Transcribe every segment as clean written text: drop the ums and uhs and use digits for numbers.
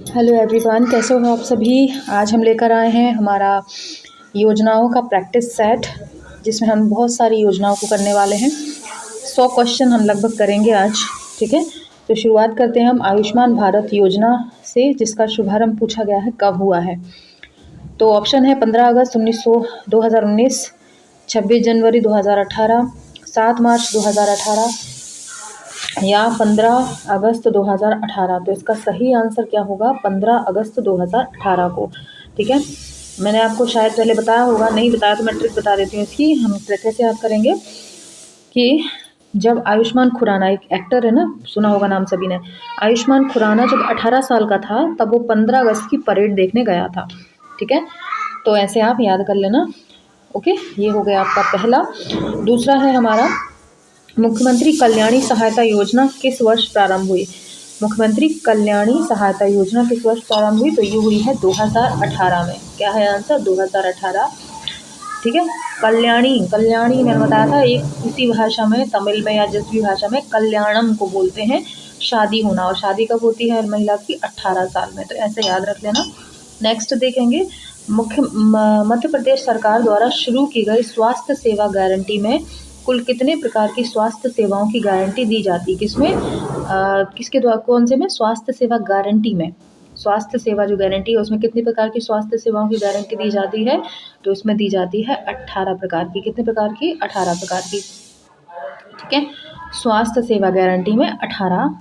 Hello everyone, कैसे हो आप सभी। आज हम लेकर आए हैं हमारा योजनाओं का प्रैक्टिस सेट, जिसमें हम बहुत सारी योजनाओं को करने वाले हैं। 100 क्वेश्चन हम लगभग करेंगे आज। ठीक है, तो शुरुआत करते हैं हम आयुष्मान भारत योजना से, जिसका शुभारंभ पूछा गया है कब हुआ है। तो ऑप्शन है 15 अगस्त 2019, 26 जनवरी 2018, 7 मार्च 2018 या 15 अगस्त 2018। तो इसका सही आंसर क्या होगा? 15 अगस्त 2018 को। ठीक है, मैंने आपको शायद पहले बताया होगा, नहीं बताया तो मैं ट्रिक बता देती हूँ इसकी। हम ट्रिक कैसे याद करेंगे कि जब आयुष्मान खुराना, एक एक्टर है ना, सुना होगा नाम सभी ने। आयुष्मान खुराना जब 18 साल का था तब वो 15 अगस्त की परेड देखने गया था। ठीक है, तो ऐसे आप याद कर लेना। ओके, ये हो गया आपका पहला। दूसरा है हमारा, मुख्यमंत्री कल्याणी सहायता योजना किस वर्ष प्रारंभ हुई? मुख्यमंत्री कल्याणी सहायता योजना किस वर्ष प्रारंभ हुई? तो ये हुई है 2018 में। क्या है आंसर? 2018। ठीक है, कल्याणी, कल्याणी मैंने बताया था, एक किसी भाषा में, तमिल में या जिस भी भाषा में, कल्याणम को बोलते हैं शादी होना। और शादी कब होती है महिला की? 18 साल में। तो ऐसे याद रख लेना। नेक्स्ट देखेंगे, मध्य प्रदेश सरकार द्वारा शुरू की गई स्वास्थ्य सेवा गारंटी में कुल कितने प्रकार की स्वास्थ्य सेवाओं की गारंटी दी जाती है? किसमें, किसके द्वारा, कौन से में? स्वास्थ्य सेवा गारंटी में। स्वास्थ्य सेवा जो गारंटी है उसमें कितने प्रकार की स्वास्थ्य सेवाओं की गारंटी दी जाती है? तो इसमें दी जाती है 18 प्रकार की। कितने प्रकार की? 18 प्रकार की। ठीक है, स्वास्थ्य सेवा गारंटी में 18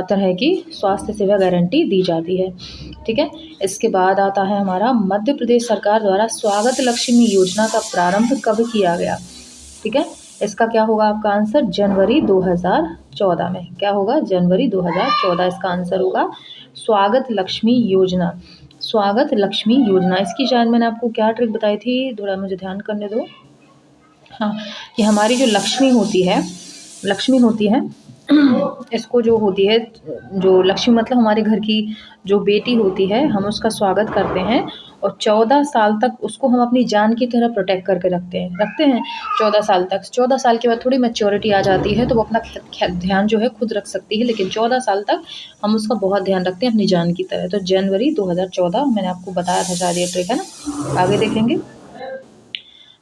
तरह की स्वास्थ्य सेवा गारंटी दी जाती है। ठीक है, इसके बाद आता है हमारा, मध्य प्रदेश सरकार द्वारा स्वागत लक्ष्मी योजना का प्रारंभ कब किया गया? ठीक है, इसका क्या होगा आपका आंसर? जनवरी 2014 में। क्या होगा? जनवरी 2014 इसका आंसर होगा। स्वागत लक्ष्मी योजना, स्वागत लक्ष्मी योजना। इसकी शायद मैंने आपको क्या ट्रिक बताई थी, थोड़ा मुझे ध्यान करने दो। हाँ, कि हमारी जो लक्ष्मी होती है, लक्ष्मी होती है इसको जो होती है, जो लक्ष्मी मतलब हमारे घर की जो बेटी होती है, हम उसका स्वागत करते हैं और 14 साल तक उसको हम अपनी जान की तरह प्रोटेक्ट करके रखते हैं 14 साल तक। 14 साल के बाद थोड़ी मैच्योरिटी आ जाती है तो वो अपना ध्यान जो है खुद रख सकती है, लेकिन 14 साल तक हम उसका बहुत ध्यान रखते हैं अपनी जान की तरह। तो जनवरी 2014 मैंने आपको बताया था शायद, ये ट्रिक है ना। आगे देखेंगे,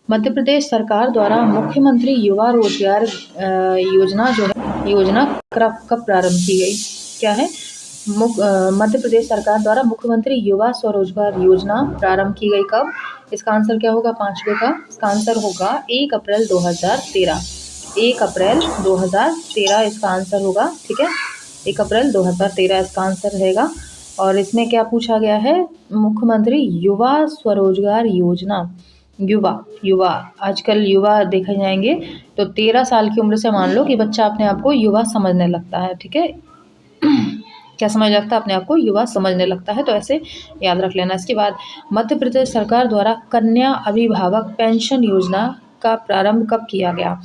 मध्य प्रदेश सरकार द्वारा मुख्यमंत्री युवा रोजगार योजना जो है, योजना कब प्रारंभ की गई? क्या है? मध्य प्रदेश सरकार द्वारा मुख्यमंत्री युवा स्वरोजगार योजना प्रारंभ की गई कब? इसका आंसर क्या होगा? पांचवे का इसका आंसर होगा 1 अप्रैल 2013। 1 अप्रैल 2013 इसका आंसर होगा। ठीक है, 1 अप्रैल 2013 इसका आंसर रहेगा। और इसमें क्या पूछा गया है? मुख्यमंत्री युवा स्वरोजगार योजना। युवा, युवा, आजकल युवा देखे जाएंगे तो 13 साल की उम्र से मान लो कि बच्चा अपने आप को युवा समझने लगता है। ठीक है, क्या समझने लगता है? अपने आप को युवा समझने लगता है। तो ऐसे याद रख लेना। इसके बाद, मध्य प्रदेश सरकार द्वारा कन्या अभिभावक पेंशन योजना का प्रारंभ कब किया गया?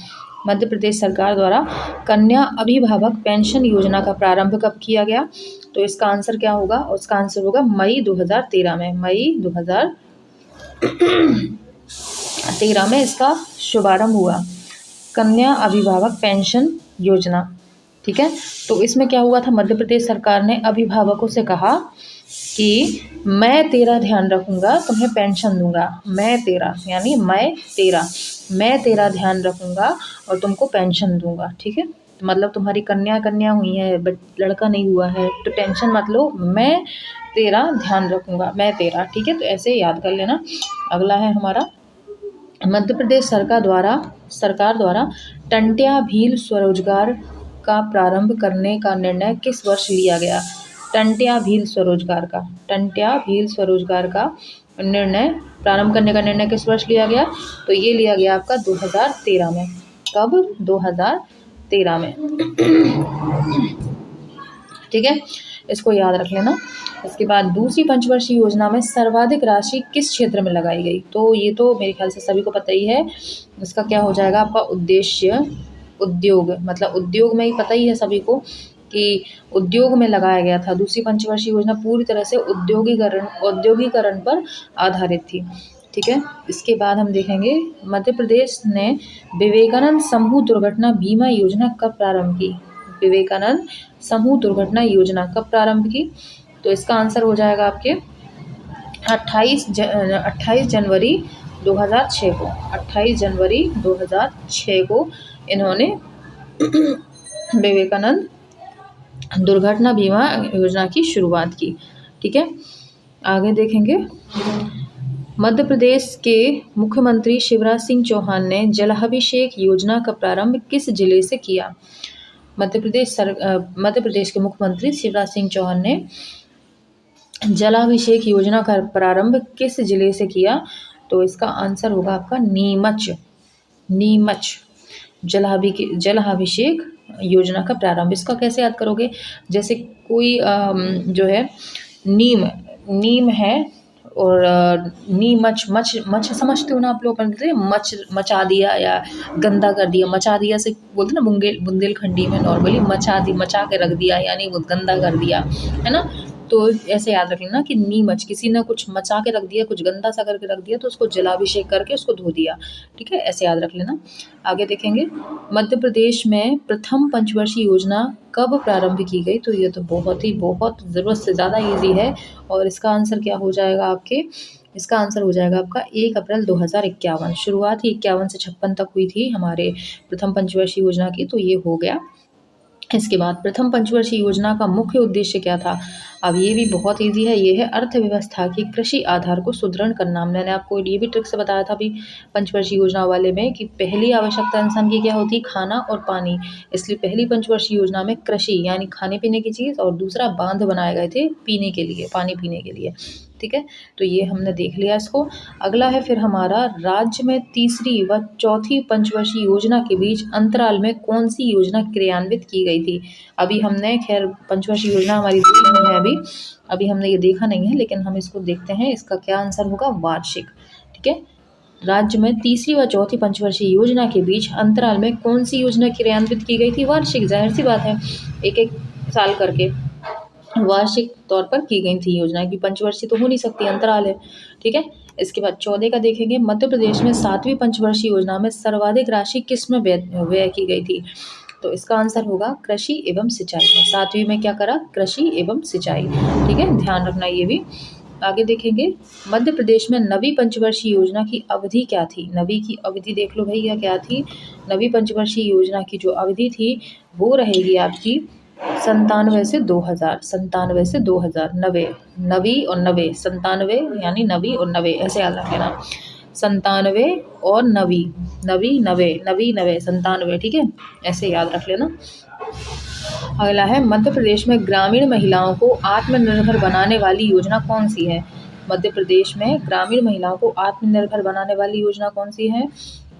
मध्य प्रदेश सरकार द्वारा कन्या अभिभावक पेंशन योजना का प्रारंभ कब किया गया? तो इसका आंसर क्या होगा? उसका आंसर होगा मई 2013 में। मई 2013 में इसका शुभारंभ हुआ, कन्या अभिभावक पेंशन योजना। ठीक है, तो इसमें क्या हुआ था? मध्य प्रदेश सरकार ने अभिभावकों से कहा कि मैं तेरा ध्यान रखूंगा, तुम्हें पेंशन दूंगा। मैं तेरा, यानी मैं तेरा ध्यान रखूंगा और तुमको पेंशन दूंगा। ठीक है, मतलब तुम्हारी कन्या हुई है बट लड़का नहीं हुआ है तो टेंशन मत लो, मैं तेरा ध्यान रखूंगा, मैं तेरा। ठीक है, तो ऐसे याद कर लेना। अगला है हमारा, मध्य प्रदेश सरकार द्वारा टंट्या भील स्वरोजगार का प्रारंभ करने का निर्णय किस वर्ष लिया गया? टंट्या भील स्वरोजगार का निर्णय, प्रारंभ करने का निर्णय किस वर्ष लिया गया? तो ये लिया गया आपका 2013 में। कब? 2013 में। ठीक है, इसको याद रख लेना। इसके बाद, दूसरी पंचवर्षीय योजना में सर्वाधिक राशि किस क्षेत्र में लगाई गई? तो ये तो मेरे ख्याल से सभी को पता ही है। इसका क्या हो जाएगा आपका? उद्देश्य उद्योग, मतलब उद्योग में ही पता ही है सभी को कि उद्योग में लगाया गया था। दूसरी पंचवर्षीय योजना पूरी तरह से औद्योगिकरण पर आधारित थी। ठीक है, इसके बाद हम देखेंगे, मध्य प्रदेश ने विवेकानंद समूह दुर्घटना बीमा योजना कब प्रारंभ की? विवेकानंद समूह दुर्घटना योजना कब प्रारंभ की? तो इसका आंसर हो जाएगा आपके 28 जनवरी 2006 को। 28 जनवरी 2006 को इन्होंने विवेकानंद दुर्घटना बीमा योजना की शुरुआत की। ठीक है, आगे देखेंगे। मध्य प्रदेश के मुख्यमंत्री शिवराज सिंह चौहान ने जलाभिषेक योजना का प्रारंभ किस जिले से किया? मध्य प्रदेश के मुख्यमंत्री शिवराज सिंह चौहान ने जलाभिषेक योजना का प्रारंभ किस जिले से किया? तो इसका आंसर होगा आपका नीमच। नीमच जलाभिषेक योजना का प्रारंभ। इसका कैसे याद करोगे? जैसे कोई जो है नीम है और नीमच मच समझते हो ना आप लोग? मचा दिया या गंदा कर दिया। मचा दिया से बोलते ना बुंदेलखंडी में नॉर्मली मचा के रख दिया, यानी वो गंदा कर दिया, है ना। तो ऐसे याद रख लेना कि नीमच, किसी ने कुछ मचा के रख दिया, कुछ गंदा सा करके रख दिया, तो उसको जलाभिषेक करके उसको धो दिया। ठीक है, ऐसे याद रख लेना। आगे देखेंगे। मध्य प्रदेश में प्रथम पंचवर्षीय योजना कब प्रारंभ की गई? तो ये तो बहुत ज़रूरत से ज़्यादा इजी है और इसका आंसर क्या हो जाएगा आपके? इसका आंसर हो जाएगा आपका 1 अप्रैल 2051। शुरुआत ही 51 से 56 तक हुई थी हमारे प्रथम पंचवर्षीय योजना की, तो ये हो गया। इसके बाद प्रथम पंचवर्षीय योजना का मुख्य उद्देश्य क्या था? अब ये भी बहुत इजी है। ये है अर्थव्यवस्था की कृषि आधार को सुदृढ़ करना। मैंने आपको ये भी ट्रिक से बताया था अभी पंचवर्षीय योजना वाले में कि पहली आवश्यकता इंसान की क्या होती है? खाना और पानी। इसलिए पहली पंचवर्षीय योजना में कृषि यानी खाने पीने की चीज़ और दूसरा बांध बनाए गए थे पीने के लिए, पानी पीने के लिए। ठीक है, तो ये हमने देख लिया इसको। अगला है फिर हमारा, राज्य में तीसरी व चौथी पंचवर्षीय योजना के बीच अंतराल में कौन सी योजना क्रियान्वित की गई थी? अभी हमने खैर पंचवर्षीय योजना हमारी दूर है, अभी हमने ये देखा नहीं है, लेकिन हम इसको देखते हैं। इसका क्या आंसर होगा? वार्षिक। ठीक है, राज्य में तीसरी व चौथी पंचवर्षीय योजना के बीच अंतराल में कौन सी योजना क्रियान्वित की गई थी? वार्षिक। जाहिर सी बात है, एक साल करके वार्षिक तौर पर की गई थी योजना की। पंचवर्षीय तो हो नहीं सकती, अंतराल है। ठीक है, इसके बाद 14 का देखेंगे। मध्य प्रदेश में 7वीं पंचवर्षीय योजना में सर्वाधिक राशि किस में व्यय की गई थी? तो इसका आंसर होगा कृषि एवं सिंचाई में। 7वीं में क्या करा? कृषि एवं सिंचाई। ठीक है, ध्यान रखना ये भी। आगे देखेंगे। मध्य प्रदेश में नवी पंचवर्षीय योजना की अवधि क्या थी? नवी की अवधि देख लो भैया क्या थी। नवी पंचवर्षीय योजना की जो अवधि थी वो रहेगी आपकी 97 से 2000। 97 से 2000। नवी और नवे, 97 यानी नवी और नवे, ऐसे याद रख लेना। 97 और नवी 97। ठीक है, ऐसे याद रख लेना। अगला है, मध्य प्रदेश में ग्रामीण महिलाओं को आत्मनिर्भर बनाने वाली योजना कौन सी है? मध्य प्रदेश में ग्रामीण महिलाओं को आत्मनिर्भर बनाने वाली योजना कौन सी है?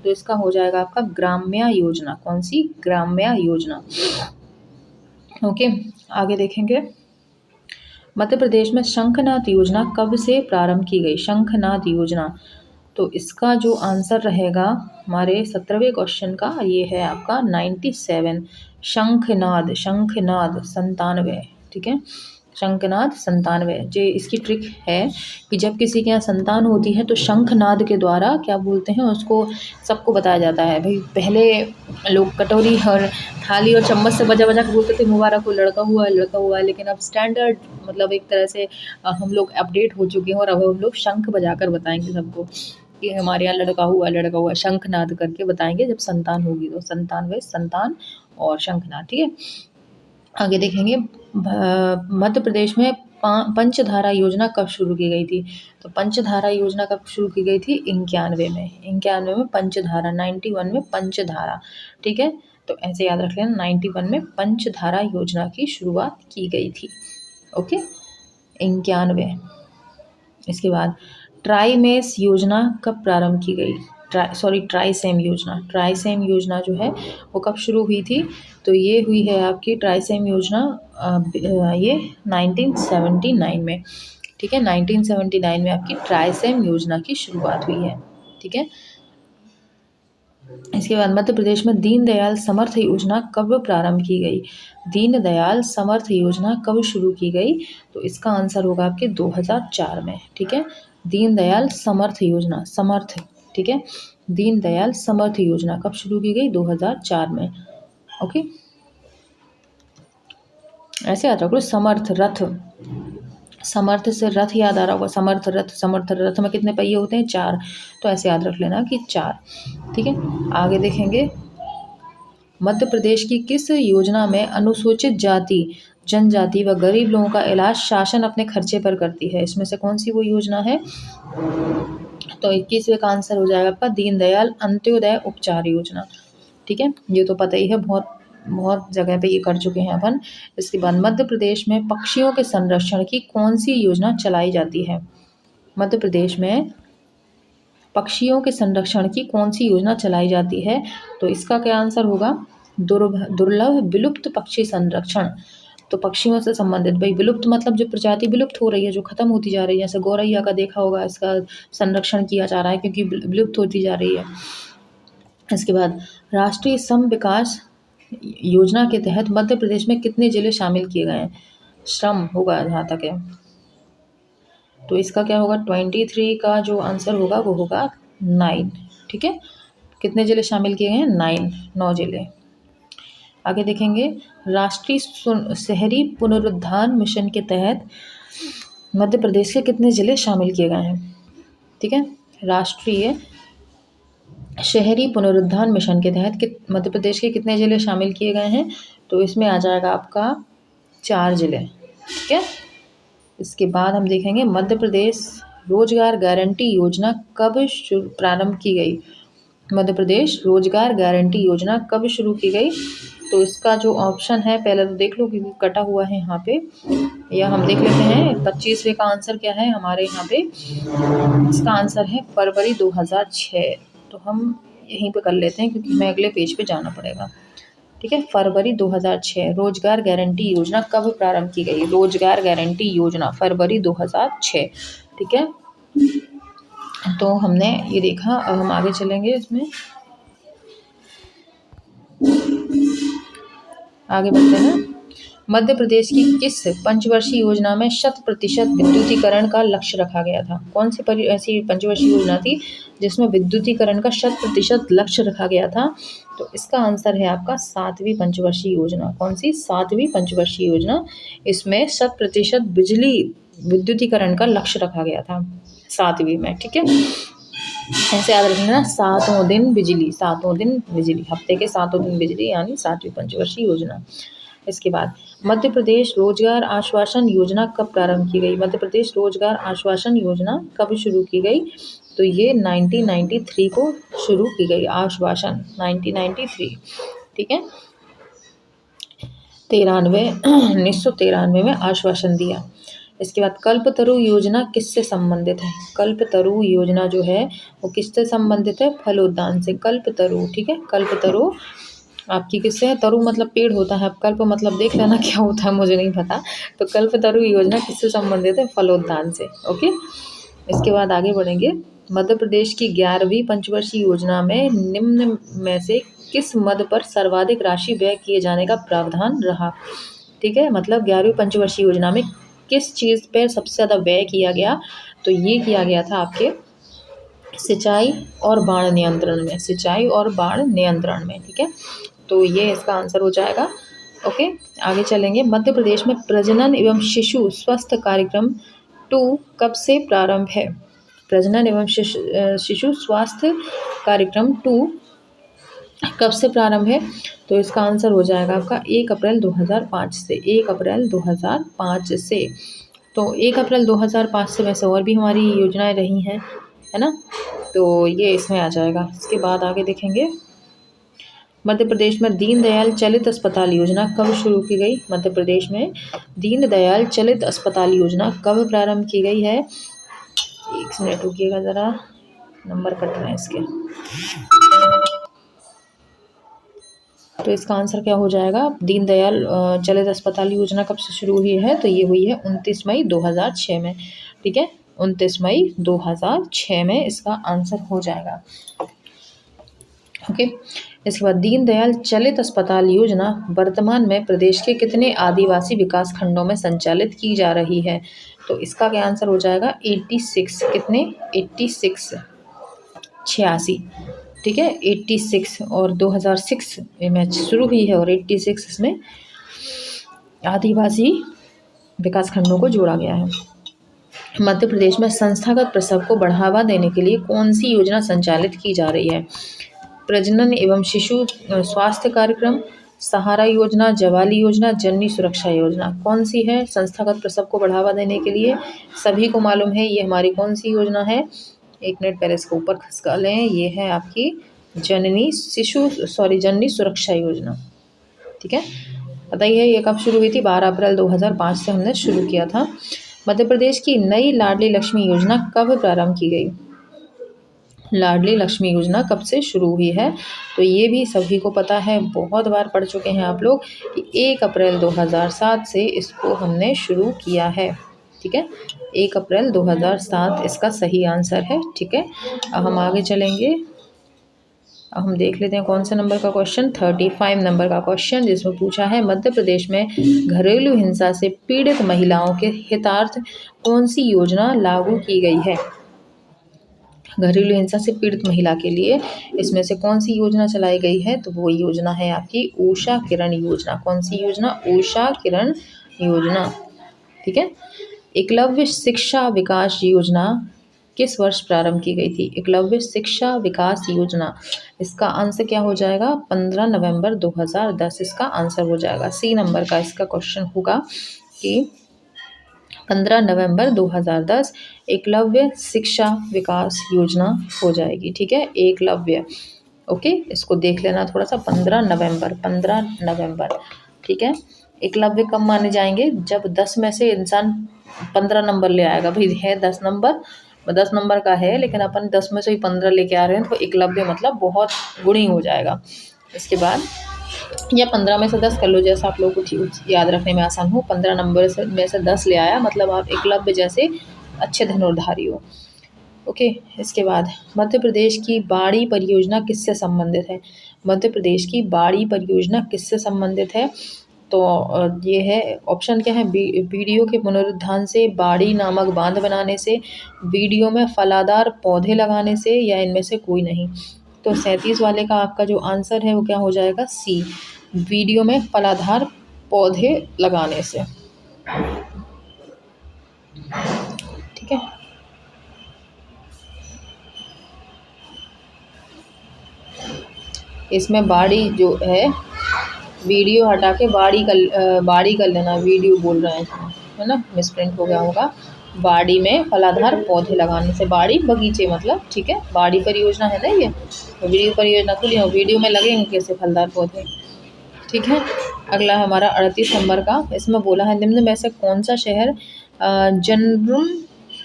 तो इसका हो जाएगा आपका ग्राम्या योजना। कौन सी? ग्राम्या योजना। ओके, आगे देखेंगे। मध्य प्रदेश में शंखनाद योजना कब से प्रारंभ की गई? शंखनाद योजना, तो इसका जो आंसर रहेगा हमारे 17वें क्वेश्चन का, ये है आपका 97। शंखनाद 97। ठीक है, शंखनाद 97। जो इसकी ट्रिक है कि जब किसी के यहाँ संतान होती है तो शंखनाद के द्वारा क्या बोलते हैं उसको, सबको बताया जाता है। भाई पहले लोग कटोरी और थाली और चम्मच से बजा के बोलते थे मुबारक हो, लड़का हुआ, लेकिन अब स्टैंडर्ड मतलब एक तरह से हम लोग अपडेट हो चुके हैं और अब हम लोग शंख बजाकर बताएंगे सबको कि हमारे यहाँ लड़का हुआ। शंखनाद करके बताएंगे जब संतान होगी तो। 97 संतान और शंखनाद। ठीक है, आगे देखेंगे। मध्य प्रदेश में पंचधारा योजना कब शुरू की गई थी? तो पंचधारा योजना कब शुरू की गई थी? 91 में पंचधारा। 91 में पंचधारा। ठीक है, तो ऐसे याद रख लेना, 91 में पंचधारा योजना की शुरुआत की गई थी। ओके, 91। इसके बाद ट्राइमेस योजना कब प्रारंभ की गई? ट्राइसेम योजना जो है वो कब शुरू हुई थी? तो ये हुई है आपकी ट्राइसेम योजना ये 1979 में। ठीक है, 1979 में आपकी ट्राइसेम योजना की शुरुआत हुई है। ठीक है, इसके बाद मध्य प्रदेश में दीनदयाल समर्थ योजना कब प्रारंभ की गई? दीनदयाल समर्थ योजना कब शुरू की गई? तो इसका आंसर होगा आपके 2004 में। ठीक है, दीनदयाल समर्थ योजना, ठीक है, दीनदयाल समर्थ योजना कब शुरू की गई? 2004 में। ओके, ऐसे याद रखो, समर्थ रथ, समर्थ से रथ याद आ रहा होगा, समर्थ रथ, समर्थ रथ में कितने पहिए होते हैं? 4। तो ऐसे याद रख लेना कि 4। ठीक है, आगे देखेंगे, मध्य प्रदेश की किस योजना में अनुसूचित जाति, जनजाति व गरीब लोगों का इलाज शासन अपने खर्चे पर करती है? इसमें से कौन सी वो योजना है? तो 21वें का आंसर हो जाएगा आपका दीनदयाल अंत्योदय उपचार योजना। ठीक है, ये तो पता ही है, बहुत बहुत जगह पे ये कर चुके हैं अपन। इसके बाद मध्य प्रदेश में पक्षियों के संरक्षण की कौन सी योजना चलाई जाती है? मध्य प्रदेश में पक्षियों के संरक्षण की कौन सी योजना चलाई जाती है? तो इसका क्या आंसर होगा? दुर्लभ विलुप्त पक्षी संरक्षण। तो पक्षियों से संबंधित, भाई विलुप्त मतलब जो प्रजाति विलुप्त हो रही है, जो खत्म होती जा रही है, जैसे गौरैया का देखा होगा, इसका संरक्षण किया जा रहा है क्योंकि विलुप्त होती जा रही है। इसके बाद राष्ट्रीय सम विकास योजना के तहत मध्य प्रदेश में कितने जिले शामिल किए गए हैं? श्रम होगा जहाँ तक है, तो इसका क्या होगा? 23 का जो आंसर होगा वो होगा 9। ठीक है, कितने जिले शामिल किए गए हैं? 9 जिले। आगे देखेंगे, राष्ट्रीय शहरी पुनरुद्धार मिशन के तहत मध्य प्रदेश के कितने जिले शामिल किए गए हैं? ठीक है, राष्ट्रीय शहरी पुनरुद्धार मिशन के तहत मध्य प्रदेश के कितने जिले शामिल किए गए हैं? तो इसमें आ जाएगा आपका 4 जिले। ठीक है, इसके बाद हम देखेंगे, मध्य प्रदेश रोजगार गारंटी योजना कब प्रारंभ की गई? मध्य प्रदेश रोजगार गारंटी योजना कब शुरू की गई? तो इसका जो ऑप्शन है, पहले तो देख लो क्योंकि कटा हुआ है यहाँ पे, या हम देख लेते हैं 25वें का आंसर क्या है हमारे यहाँ पे। इसका आंसर है फरवरी 2006। तो हम यहीं पे कर लेते हैं क्योंकि हमें अगले पेज पे जाना पड़ेगा। ठीक है, फरवरी 2006 रोजगार गारंटी योजना कब प्रारंभ की गई? रोजगार गारंटी योजना फरवरी 2006। ठीक है, तो हमने ये देखा। अब हम आगे चलेंगे, इसमें आगे बढ़ते हैं। मध्य प्रदेश की किस पंचवर्षीय योजना में 100% विद्युतीकरण का लक्ष्य रखा गया था? कौन सी ऐसी पंचवर्षीय योजना थी जिसमें विद्युतीकरण का 100% लक्ष्य रखा गया था? तो इसका आंसर है आपका 7वीं पंचवर्षीय योजना। कौन सी? 7वीं पंचवर्षीय योजना। इसमें 100% बिजली विद्युतीकरण का लक्ष्य रखा गया था 7वीं में। ठीक है, ऐसे याद रखना, 7 दिन बिजली, 7 दिन बिजली, हफ्ते के 7 दिन बिजली, यानी 7वीं पंचवर्षीय योजना। इसके बाद मध्य प्रदेश रोजगार आश्वासन योजना कब प्रारंभ की गई? मध्य प्रदेश रोजगार आश्वासन योजना कब शुरू की गई? तो ये 1993 को शुरू की गई। आश्वासन 1993। ठीक है, 1993 में आश्वासन दिया। इसके बाद कल्पतरु योजना किससे संबंधित है? कल्पतरु योजना जो है वो किससे संबंधित है? फलोद्यान से। कल्पतरु, ठीक है, कल्पतरु आपकी किससे है? तरु मतलब पेड़ होता है, अब कल्प मतलब देख लेना क्या होता है, मुझे नहीं पता। तो कल्पतरु योजना किससे संबंधित है? फलोद्यान से। ओके, इसके बाद आगे बढ़ेंगे। मध्य प्रदेश की 11वीं पंचवर्षीय योजना में निम्न में से किस मद पर सर्वाधिक राशि व्यय किए जाने का प्रावधान रहा? ठीक है, मतलब 11वीं पंचवर्षीय योजना में किस चीज़ पर सबसे ज़्यादा व्यय किया गया? तो ये किया गया था आपके सिंचाई और बाढ़ नियंत्रण में, सिंचाई और बाढ़ नियंत्रण में। ठीक है, तो ये इसका आंसर हो जाएगा। ओके, आगे चलेंगे। मध्य प्रदेश में प्रजनन एवं शिशु स्वास्थ्य कार्यक्रम 2 कब से प्रारंभ है? प्रजनन एवं शिशु स्वास्थ्य कार्यक्रम 2 कब से प्रारंभ है? तो इसका आंसर हो जाएगा आपका 1 अप्रैल 2005 से। 1 अप्रैल 2005 से। तो 1 अप्रैल 2005 से वैसे और भी हमारी योजनाएं रही हैं, है ना, तो ये इसमें आ जाएगा। इसके बाद आगे देखेंगे, मध्य प्रदेश में दीनदयाल चलित अस्पताल योजना कब शुरू की गई? मध्य प्रदेश में दीनदयाल चलित अस्पताल योजना कब प्रारंभ की गई है? 1 मिनट रुकिएगा ज़रा, नंबर कट रहे हैं इसके। तो इसका आंसर क्या हो जाएगा? दीनदयाल चलित अस्पताल योजना कब से शुरू हुई है? तो ये हुई है 29 मई 2006 में। ठीक है, 29 मई 2006 में इसका आंसर हो जाएगा। ओके, इसके बाद दीनदयाल चलित अस्पताल योजना वर्तमान में प्रदेश के कितने आदिवासी विकास खंडों में संचालित की जा रही है? तो इसका क्या आंसर हो जाएगा? 86। कितने? 86, 86। ठीक है, 86 और 2006 में शुरू हुई है और 86 इसमें आदिवासी विकास खंडों को जोड़ा गया है। मध्य प्रदेश में संस्थागत प्रसव को बढ़ावा देने के लिए कौन सी योजना संचालित की जा रही है? प्रजनन एवं शिशु स्वास्थ्य कार्यक्रम, सहारा योजना, जवाली योजना, जननी सुरक्षा योजना। कौन सी है संस्थागत प्रसव को बढ़ावा देने के लिए? सभी को मालूम है ये हमारी कौन सी योजना है। एक मिनट पहले इसको ऊपर खिसका लें। ये है आपकी जननी सुरक्षा योजना। ठीक है, बताइए ये कब शुरू हुई थी? 12 अप्रैल 2005 से हमने शुरू किया था। मध्य प्रदेश की नई लाडली लक्ष्मी योजना कब प्रारंभ की गई? लाडली लक्ष्मी योजना कब से शुरू हुई है? तो ये भी सभी को पता है, बहुत बार पढ़ चुके हैं आप लोग कि 1 अप्रैल 2007 से इसको हमने शुरू किया है। ठीक है, 1 अप्रैल 2007 इसका सही आंसर है। ठीक है, अब हम आगे चलेंगे। अब हम देख लेते हैं कौन से नंबर का क्वेश्चन, 35 नंबर का क्वेश्चन, जिसमें पूछा है मध्य प्रदेश में घरेलू हिंसा से पीड़ित महिलाओं के हितार्थ कौन सी योजना लागू की गई है? घरेलू हिंसा से पीड़ित महिला के लिए इसमें से कौन सी योजना चलाई गई है? तो वो योजना है आपकी उषा किरण योजना। कौन सी योजना? उषा किरण योजना। ठीक है, एकलव्य शिक्षा विकास योजना किस वर्ष प्रारंभ की गई थी? एकलव्य शिक्षा विकास योजना, इसका आंसर क्या हो जाएगा? 15 नवंबर 2010 इसका आंसर हो जाएगा। सी नंबर का इसका क्वेश्चन होगा कि 15 नवंबर 2010 एकलव्य शिक्षा विकास योजना हो जाएगी। ठीक है, एकलव्य। ओके, इसको देख लेना थोड़ा सा। 15 नवंबर। ठीक है, एकलव्य कब माने जाएंगे? जब 10 में से इंसान 15 नंबर ले आएगा। भाई है 10 नंबर का है, लेकिन अपन 10 में से ही 15 लेके आ रहे हैं, तो एकलव्य मतलब बहुत गुणी हो जाएगा। इसके बाद या 15 में से 10 कर लो, जैसा आप लोगों को याद रखने में आसान हो। 15 नंबर में से 10 ले आया मतलब आप एकलव्य जैसे अच्छे धनुर्धारी हो। ओके, इसके बाद मध्य प्रदेश की बाड़ी परियोजना किससे संबंधित है? मध्य प्रदेश की बाड़ी परियोजना किससे संबंधित है? तो ये है ऑप्शन क्या है? वीडियो के पुनरुत्थान से, बाड़ी नामक बांध बनाने से, वीडियो में फलादार पौधे लगाने से, या इनमें से कोई नहीं। तो 37 वाले का आपका जो आंसर है वो क्या हो जाएगा? सी, वीडियो में फलादार पौधे लगाने से। ठीक है, इसमें बाड़ी जो है, वीडियो हटा के बाड़ी कर लेना। वीडियो बोल रहे हैं, है ना, मिसप्रिंट हो गया होगा। बाड़ी में फलाधार पौधे लगाने से, बाड़ी बगीचे मतलब। ठीक है, बाड़ी परियोजना है ना ये, वीडियो परियोजना खुली है, वीडियो में लगेंगे कैसे फलदार पौधे। ठीक है, अगला हमारा 38 नंबर का। इसमें बोला है निम्न में से कौन सा शहर जनरूम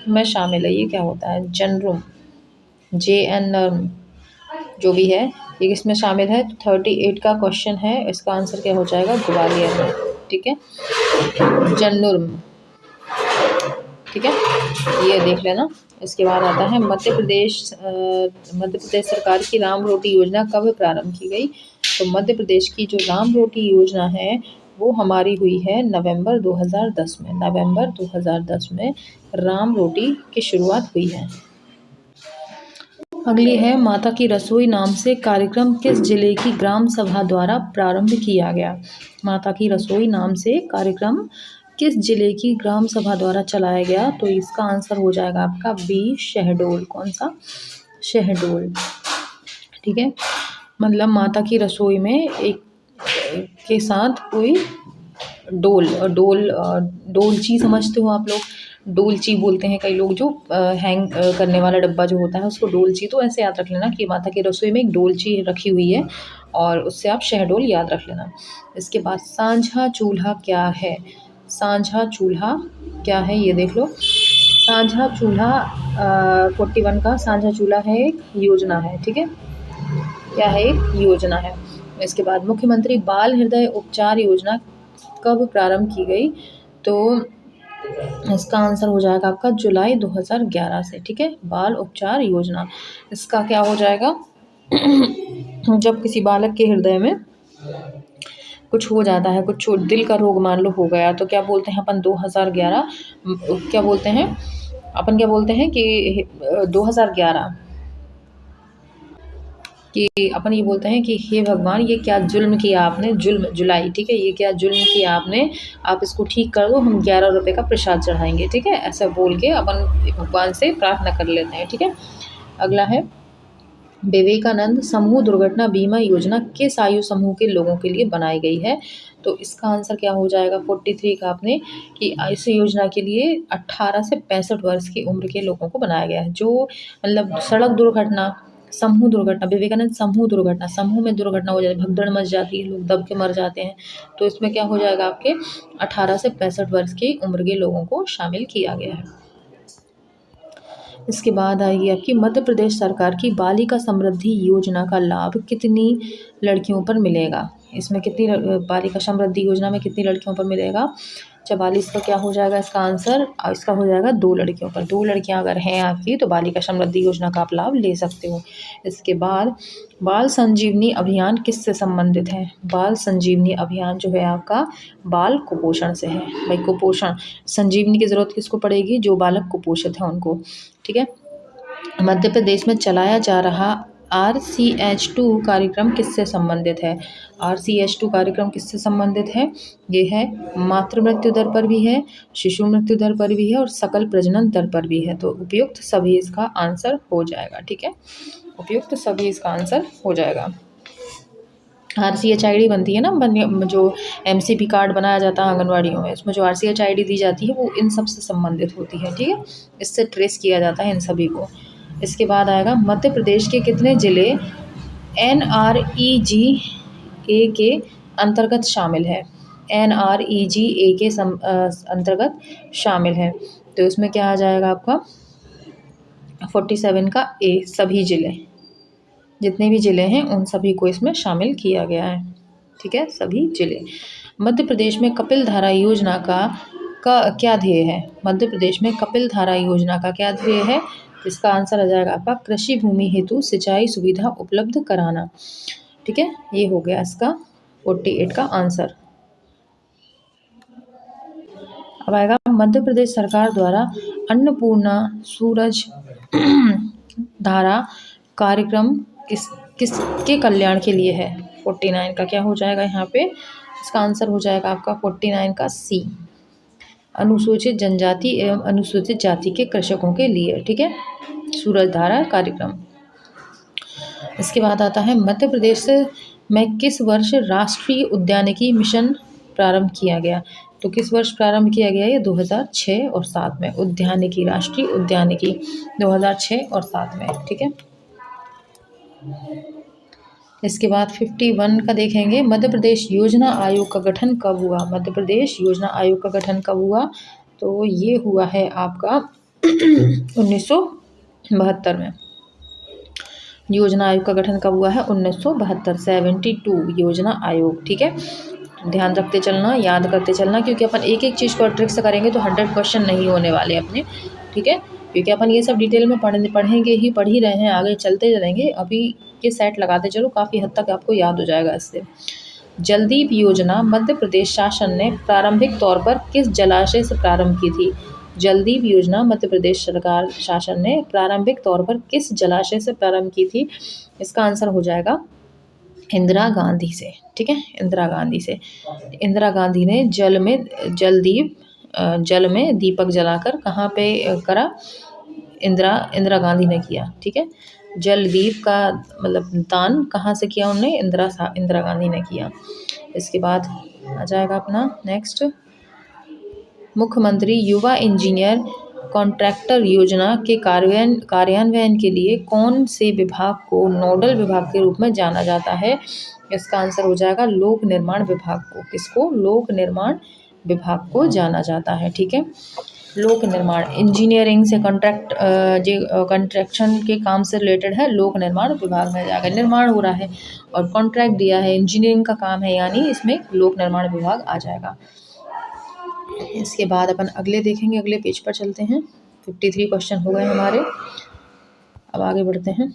में शामिल है? ये क्या होता है जनरूम? JN जो भी है ये किसमें शामिल है? 38 का क्वेश्चन है, इसका आंसर क्या हो जाएगा? ग्वालियर में। ठीक है, जनरूम। ठीक है, ये देख लेना। इसके बाद आता है मध्य प्रदेश सरकार की राम रोटी योजना कब प्रारंभ की गई? तो मध्य प्रदेश की जो राम रोटी योजना है वो हमारी हुई है नवंबर 2010 में। नवंबर 2010 में राम रोटी की शुरुआत हुई है। अगली है माता की रसोई नाम से कार्यक्रम किस जिले की ग्राम सभा द्वारा प्रारंभ किया गया? माता की रसोई नाम से कार्यक्रम किस जिले की ग्राम सभा द्वारा चलाया गया? तो इसका आंसर हो जाएगा आपका बी, शहडोल। कौन सा? शहडोल। ठीक है, मतलब माता की रसोई में एक के साथ कोई डोलची समझते हो आप लोग? डोलची बोलते हैं कई लोग, जो हैंग करने वाला डब्बा जो होता है उसको डोलची। तो ऐसे याद रख लेना कि माता की रसोई में एक डोलची रखी हुई है, और उससे आप शहडोल याद रख लेना। इसके बाद सांझा चूल्हा क्या है? सांझा चूल्हा क्या है ये देख लो। सांझा चूल्हा 41 का सांझा चूल्हा है, एक योजना है। ठीक है, क्या है? एक योजना है। इसके बाद मुख्यमंत्री बाल हृदय उपचार योजना कब प्रारंभ की गई? तो इसका आंसर हो जाएगा आपका जुलाई 2011 से। ठीक है, बाल उपचार योजना, इसका क्या हो जाएगा? जब किसी बालक के हृदय में कुछ हो जाता है, कुछ दिल का रोग मान लो हो गया, तो क्या बोलते हैं अपन? 2011 क्या बोलते हैं अपन? क्या बोलते हैं कि 2011 कि अपन ये बोलते हैं कि हे भगवान, ये क्या जुल्म किया आपने, जुलाई, ठीक है, ये क्या जुल्म किया आपने, आप इसको ठीक कर दो, हम 11 रुपये का प्रसाद चढ़ाएंगे, ठीक है, ऐसा बोल के अपन भगवान से प्रार्थना कर लेते हैं, ठीक है। अगला है विवेकानंद समूह दुर्घटना बीमा योजना किस आयु समूह के लोगों के लिए बनाई गई है। तो इसका आंसर क्या हो जाएगा 43 का आपने, कि इस योजना के लिए 18 से 65 वर्ष की उम्र के लोगों को बनाया गया है। जो मतलब सड़क दुर्घटना, समूह दुर्घटना, विवेकानंद समूह दुर्घटना, समूह में दुर्घटना हो जाती है, भगदड़ मच जाती है, लोग दब के मर जाते हैं, तो इसमें क्या हो जाएगा आपके 18 से 65 वर्ष की उम्र के लोगों को शामिल किया गया है। इसके बाद आएगी आपकी मध्य प्रदेश सरकार की बालिका समृद्धि योजना का लाभ कितनी लड़कियों पर मिलेगा। इसमें कितनी बालिका समृद्धि योजना में कितनी लड़कियों पर मिलेगा। 44 का क्या हो जाएगा इसका आंसर, इसका हो जाएगा 2 लड़कियों पर। 2 लड़कियां अगर हैं आपकी तो बालिका समृद्धि योजना का आप लाभ ले सकते हो। इसके बाद बाल संजीवनी अभियान किससे संबंधित है। बाल संजीवनी अभियान जो है आपका बाल कुपोषण से है। भाई कुपोषण, संजीवनी की ज़रूरत किसको पड़ेगी, जो बालक कुपोषित है उनको, ठीक है। मध्य प्रदेश में चलाया जा रहा RCH2 कार्यक्रम किससे संबंधित है। RCH2 कार्यक्रम किससे संबंधित है, ये है मातृ मृत्यु दर पर भी है, शिशु मृत्यु दर पर भी है और सकल प्रजनन दर पर भी है। तो उपयुक्त सभी इसका आंसर हो जाएगा, ठीक है, उपयुक्त सभी इसका आंसर हो जाएगा। RCHID बनती है ना, जो MCP कार्ड बनाया जाता है आंगनवाड़ियों में, उसमें जो RCHID दी जाती है वो इन सब से संबंधित होती है, ठीक है, इससे ट्रेस किया जाता है इन सभी को। इसके बाद आएगा मध्य प्रदेश के कितने ज़िले NREGA के अंतर्गत शामिल है। NREGA के अंतर्गत शामिल है, तो इसमें क्या आ जाएगा आपका 47 का A, सभी ज़िले, जितने भी ज़िले हैं उन सभी को इसमें शामिल किया गया है, ठीक है, सभी ज़िले। मध्य प्रदेश में कपिल धारा योजना का क्या ध्येय है। मध्य प्रदेश में कपिल धारा योजना का क्या ध्येय है, इसका आंसर आ जाएगा आपका कृषि भूमि हेतु सिंचाई सुविधा उपलब्ध कराना, ठीक है, ये हो गया इसका 48 का आंसर। अब आएगा मध्य प्रदेश सरकार द्वारा अन्नपूर्णा सूरज धारा कार्यक्रम किसके कल्याण के लिए है। 49 का क्या हो जाएगा यहाँ पे, इसका आंसर हो जाएगा आपका 49 का C, अनुसूचित जनजाति एवं अनुसूचित जाति के कृषकों के लिए, ठीक है, सूरज धारा कार्यक्रम। इसके बाद आता है मध्य प्रदेश में किस वर्ष राष्ट्रीय उद्यानिकी मिशन प्रारंभ किया गया। तो किस वर्ष प्रारंभ किया गया, ये 2006 और 7 में, उद्यानिकी, राष्ट्रीय उद्यानिकी 2006 और 7 में, ठीक है। इसके बाद 51 का देखेंगे, मध्य प्रदेश योजना आयोग का गठन कब हुआ। मध्य प्रदेश योजना आयोग का गठन कब हुआ, तो ये हुआ है आपका 1972 में। योजना आयोग का गठन कब हुआ है, 1972, 72 योजना आयोग, ठीक है। ध्यान रखते चलना, याद करते चलना, क्योंकि अपन एक एक चीज़ को ट्रिक से करेंगे तो 100 क्वेश्चन नहीं होने वाले अपने, ठीक है, क्योंकि अपन ये सब डिटेल में पढ़ेंगे ही, पढ़ ही रहे हैं, आगे चलते जाएंगे। अभी ये सेट लगाते चलो, काफ़ी हद तक आपको याद हो जाएगा इससे। जलदीप योजना मध्य प्रदेश शासन ने प्रारंभिक तौर पर किस जलाशय से प्रारंभ की थी। जलदीप योजना मध्य प्रदेश सरकार शासन ने प्रारंभिक तौर पर किस जलाशय से प्रारंभ की थी, इसका आंसर हो जाएगा इंदिरा गांधी से, ठीक है, इंदिरा गांधी से। इंदिरा गांधी ने जल में दीपक जलाकर कहाँ पे करा, इंदिरा गांधी ने किया, ठीक है। जलदीप का मतलब दान कहाँ से किया उन्होंने, इंदिरा गांधी ने किया। इसके बाद आ जाएगा अपना नेक्स्ट, मुख्यमंत्री युवा इंजीनियर कॉन्ट्रैक्टर योजना के कार्यान्वयन के लिए कौन से विभाग को नोडल विभाग के रूप में जाना जाता है। इसका आंसर हो जाएगा लोक निर्माण विभाग को। किसको, लोक निर्माण विभाग को जाना जाता है, ठीक है। लोक निर्माण, इंजीनियरिंग से कंस्ट्रक्शन के काम से रिलेटेड है, लोक निर्माण विभाग में जाकर निर्माण हो रहा है और कॉन्ट्रैक्ट दिया है, इंजीनियरिंग का काम है, यानी इसमें लोक निर्माण विभाग आ जाएगा। इसके बाद अपन अगले देखेंगे, अगले पेज पर चलते हैं। 53 क्वेश्चन हो गए हमारे, अब आगे बढ़ते हैं।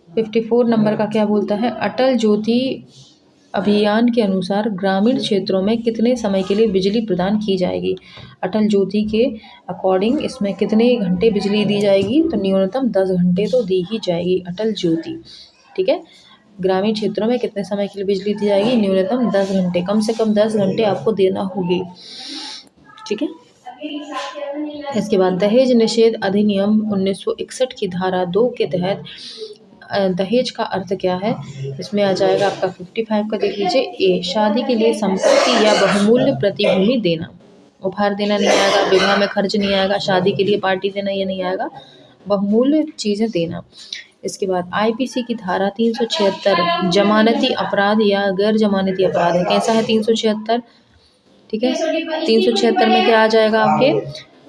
54 नंबर का क्या बोलता है, अटल ज्योति अभियान के अनुसार ग्रामीण क्षेत्रों में कितने समय के लिए बिजली प्रदान की जाएगी? अटल ज्योति के अकॉर्डिंग इसमें कितने घंटे बिजली दी जाएगी? तो न्यूनतम 10 घंटे तो दी ही जाएगी अटल ज्योति। ठीक है, ग्रामीण क्षेत्रों में कितने समय के लिए बिजली दी जाएगी? न्यूनतम 10 घंटे, कम से कम 10 घंटे आपको देना होगी। ठीक है, इसके बाद दहेज निषेध अधिनियम 1961 की धारा 2 के तहत दहेज का अर्थ क्या है? इसमें आ जाएगा आपका 55 का, देख लीजिए। ए, शादी के लिए संपत्ति या बहुमूल्य प्रतिभूमि देना। उपहार देना नहीं आएगा, विवाह में खर्च नहीं आएगा, शादी के लिए पार्टी देना ये नहीं आएगा, बहुमूल्य चीज़ें देना। इसके बाद आईपीसी की धारा 376 जमानती अपराध या गैर जमानती अपराध है। कैसा है 376? ठीक है, 376 में क्या आ जाएगा आपके?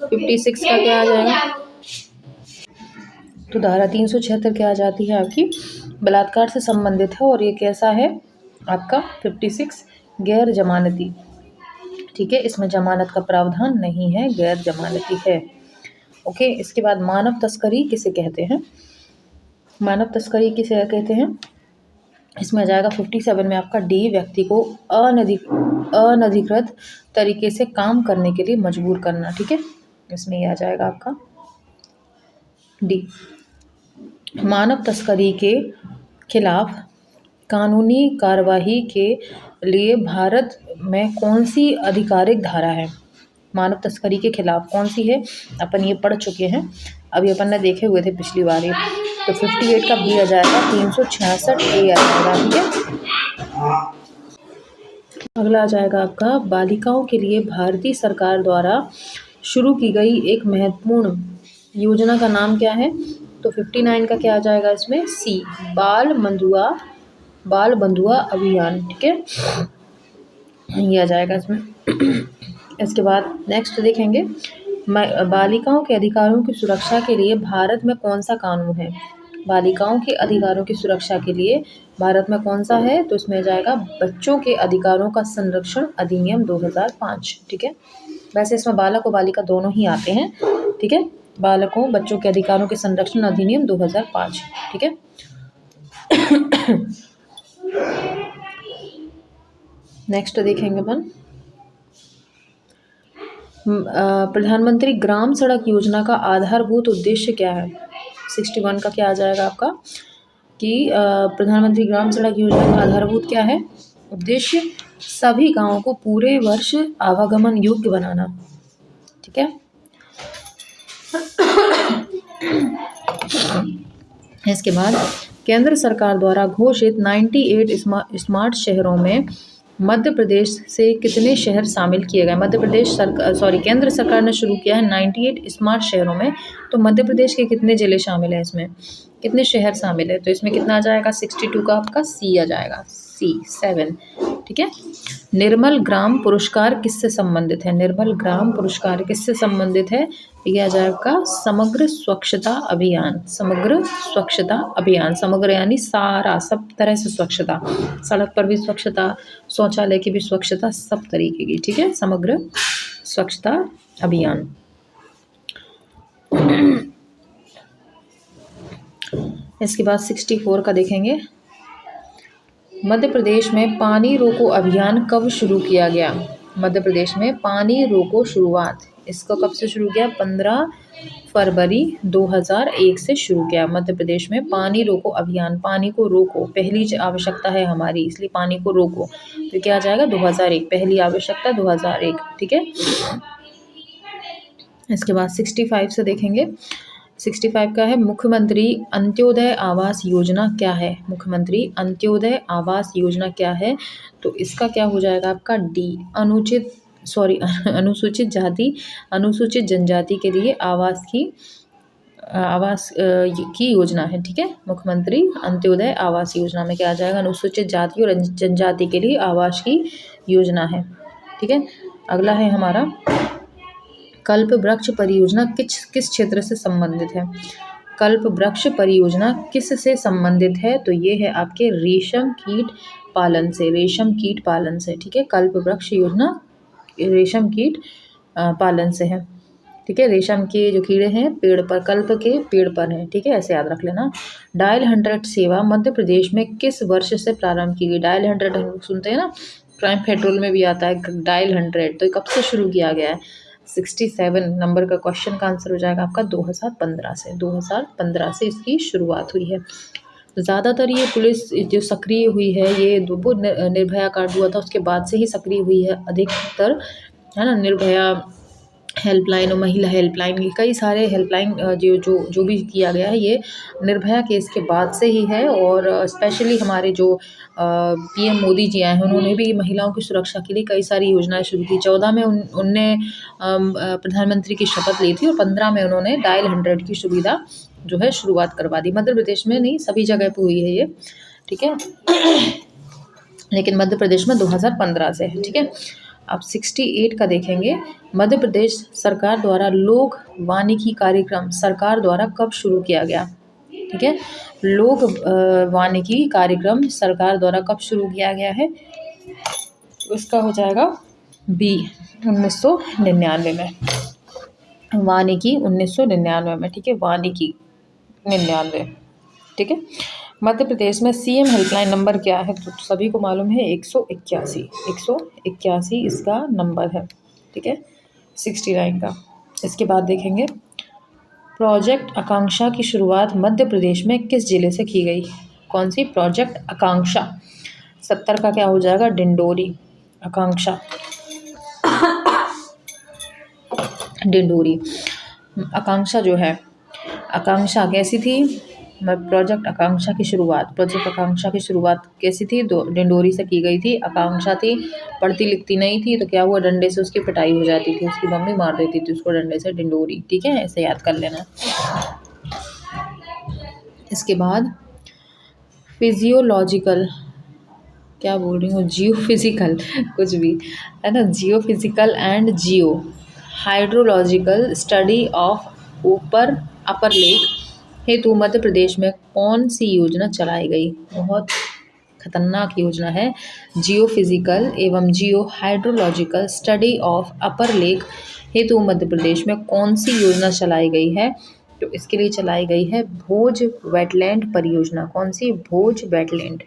56 का क्या आ जाएगा? तो धारा 376 क्या आ जाती है आपकी? बलात्कार से संबंधित है, और ये कैसा है आपका? 56 गैर जमानती। ठीक है, इसमें जमानत का प्रावधान नहीं है, गैर जमानती है। ओके, इसके बाद मानव तस्करी किसे कहते हैं? मानव तस्करी किसे कहते हैं? इसमें आ जाएगा 57 में आपका डी, व्यक्ति को अनधिकृत तरीके से काम करने के लिए मजबूर करना। ठीक है, इसमें यह आ जाएगा आपका डी। मानव तस्करी के खिलाफ कानूनी कार्यवाही के लिए भारत में कौन सी आधिकारिक धारा है? मानव तस्करी के खिलाफ कौन सी है? अपन ये पढ़ चुके हैं, अभी अपन ने देखे हुए थे पिछली बार ये। तो 58 का बी आ जाएगा, 366 ए आ जाएगा। ठीक है, अगला आ जाएगा आपका बालिकाओं के लिए भारतीय सरकार द्वारा शुरू की गई एक महत्वपूर्ण योजना का नाम क्या है? तो 59 का क्या आ जाएगा इसमें? सी, बाल बंधुआ अभियान। ठीक है, ये आ जाएगा इसमें। इसके बाद नेक्स्ट देखेंगे, बालिकाओं के अधिकारों की सुरक्षा के लिए भारत में कौन सा कानून है? बालिकाओं के अधिकारों की सुरक्षा के लिए भारत में कौन सा है? तो इसमें जाएगा बच्चों के अधिकारों का संरक्षण अधिनियम 2005। ठीक है, वैसे इसमें बालक और बालिका दोनों ही आते हैं। ठीक है, बालकों बच्चों के अधिकारों के संरक्षण अधिनियम 2005। ठीक है, नेक्स्ट देखेंगे अपन, प्रधानमंत्री ग्राम सड़क योजना का आधारभूत उद्देश्य क्या है? 61 का क्या आ जाएगा आपका? कि प्रधानमंत्री ग्राम सड़क योजना का आधारभूत क्या है? उद्देश्य सभी गांवों को पूरे वर्ष आवागमन योग्य बनाना। ठीक है, इसके बाद केंद्र सरकार द्वारा घोषित 98 स्मार्ट शहरों में मध्य प्रदेश से कितने शहर शामिल किए गए? मध्य प्रदेश केंद्र सरकार ने शुरू किया है 98 स्मार्ट शहरों में, तो मध्य प्रदेश के कितने जिले शामिल हैं इसमें? कितने शहर शामिल है? तो इसमें कितना आ जाएगा? 62 का आपका सी आ जाएगा, सी 7। ठीक है, निर्मल ग्राम पुरस्कार किससे संबंधित है? निर्मल ग्राम पुरस्कार किससे संबंधित है? ये आ जाएगा समग्र स्वच्छता अभियान। समग्र स्वच्छता अभियान, समग्र यानी सारा, सब तरह से स्वच्छता, सड़क पर भी स्वच्छता, शौचालय की भी स्वच्छता, सब तरीके की। ठीक है, समग्र स्वच्छता अभियान। इसके बाद 64 का देखेंगे, मध्य प्रदेश में पानी रोको अभियान कब शुरू किया गया? मध्य प्रदेश में पानी रोको शुरुआत इसको कब से शुरू किया? 15 फरवरी 2001 से शुरू किया। मध्य प्रदेश में पानी रोको अभियान, पानी को रोको, पहली आवश्यकता है हमारी, इसलिए पानी को रोको। तो क्या आ जाएगा? 2001, पहली आवश्यकता 2001। ठीक है, इसके बाद 65 से देखेंगे, 65 का है मुख्यमंत्री अंत्योदय आवास योजना क्या है? मुख्यमंत्री अंत्योदय आवास योजना क्या है? तो इसका क्या हो जाएगा आपका? डी, अनुसूचित जनजाति के लिए आवास की योजना है। ठीक है, मुख्यमंत्री अंत्योदय आवास योजना में क्या आ जाएगा? अनुसूचित जाति और जनजाति के लिए आवास की योजना है। ठीक है, अगला है हमारा कल्प वृक्ष परियोजना किस क्षेत्र से संबंधित है? कल्प वृक्ष परियोजना किस से संबंधित है? तो ये है आपके रेशम कीट पालन से, रेशम कीट पालन से। ठीक है, कल्प वृक्ष योजना रेशम कीट पालन से है। ठीक है। रेशम के जो कीड़े हैं पेड़ पर, कल्प के पेड़ पर हैं, ठीक है, ऐसे याद रख लेना। डायल 100 सेवा मध्य प्रदेश में किस वर्ष से प्रारंभ की गई? डायल 100 हम लोग सुनते हैं ना, क्राइम पेट्रोल में भी आता है डायल 100, तो कब से शुरू किया गया है? 67 नंबर का क्वेश्चन का आंसर हो जाएगा आपका 2015 से। 2015 से इसकी शुरुआत हुई है। ज़्यादातर ये पुलिस जो सक्रिय हुई है, ये वो निर्भया कांड हुआ था उसके बाद से ही सक्रिय हुई है अधिकतर, है ना। निर्भया हेल्पलाइन और महिला हेल्पलाइन, ये कई सारे हेल्पलाइन जो जो जो भी किया गया है ये निर्भया केस के बाद से ही है। और स्पेशली हमारे जो पीएम मोदी जी आए हैं, उन्होंने भी महिलाओं की सुरक्षा के लिए कई सारी योजनाएं शुरू की। 14 में उनने प्रधानमंत्री की शपथ ली थी और 15 में उन्होंने डायल 100 की सुविधा जो है शुरुआत करवा दी। मध्य प्रदेश में नहीं, सभी जगह पर हुई है ये, ठीक है, लेकिन मध्य प्रदेश में 2015 से है, ठीक है। अब 68 का देखेंगे। मध्य प्रदेश सरकार द्वारा लोक वानिकी कार्यक्रम सरकार द्वारा कब शुरू किया गया? ठीक है, लोक वानिकी कार्यक्रम सरकार द्वारा कब शुरू किया गया है? उसका हो जाएगा बी 1999 में, वानिकी 1999 में, ठीक है, वानिकी 99, ठीक है। मध्य प्रदेश में सीएम हेल्पलाइन नंबर क्या है? तो सभी को मालूम है 181 इसका नंबर है, ठीक है, 69 का। इसके बाद देखेंगे प्रोजेक्ट आकांक्षा की शुरुआत मध्य प्रदेश में किस जिले से की गई? कौन सी? प्रोजेक्ट आकांक्षा। 70 का क्या हो जाएगा? डिंडोरी। आकांक्षा डिंडोरी। आकांक्षा जो है, आकांक्षा कैसी थी? प्रोजेक्ट आकांक्षा की शुरुआत कैसी थी? डिंडोरी से की गई थी। आकांक्षा थी, पढ़ती लिखती नहीं थी, तो क्या हुआ, डंडे से उसकी पिटाई हो जाती थी, उसकी मम्मी मार देती थी उसको डंडे से। डिंडोरी, ठीक है, ऐसे याद कर लेना। इसके बाद फिजियोलॉजिकल, क्या बोल रही हूँ, जियोफिजिकल, कुछ भी है ना, geophysical and Jio hydrological study of upper lake हेतु मध्य प्रदेश में कौन सी योजना चलाई गई? बहुत खतरनाक योजना है। जियोफिजिकल एवं geohydrological study of upper lake हेतु मध्य प्रदेश में कौन सी योजना चलाई गई है? तो इसके लिए चलाई गई है भोज वेटलैंड परियोजना। कौन सी? भोज वेटलैंड।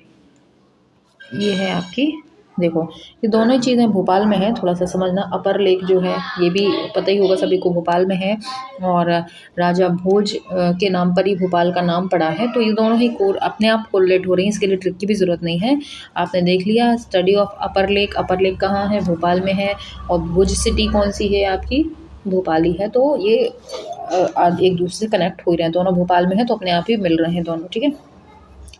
ये है आपकी, देखो ये दोनों ही चीज़ें भोपाल में है, थोड़ा सा समझना। अपर लेक जो है ये भी पता ही होगा सभी को, भोपाल में है, और राजा भोज के नाम पर ही भोपाल का नाम पड़ा है। तो ये दोनों ही अपने आप कोरिलेट हो रही हैं, इसके लिए ट्रिक की भी ज़रूरत नहीं है। आपने देख लिया स्टडी ऑफ अपर लेक कहाँ है? भोपाल में है। और भुज सिटी कौन सी है आपकी? भोपाल ही है। तो ये एक दूसरे से कनेक्ट हो रहे हैं, दोनों भोपाल में है तो अपने आप ही मिल रहे हैं दोनों, ठीक है।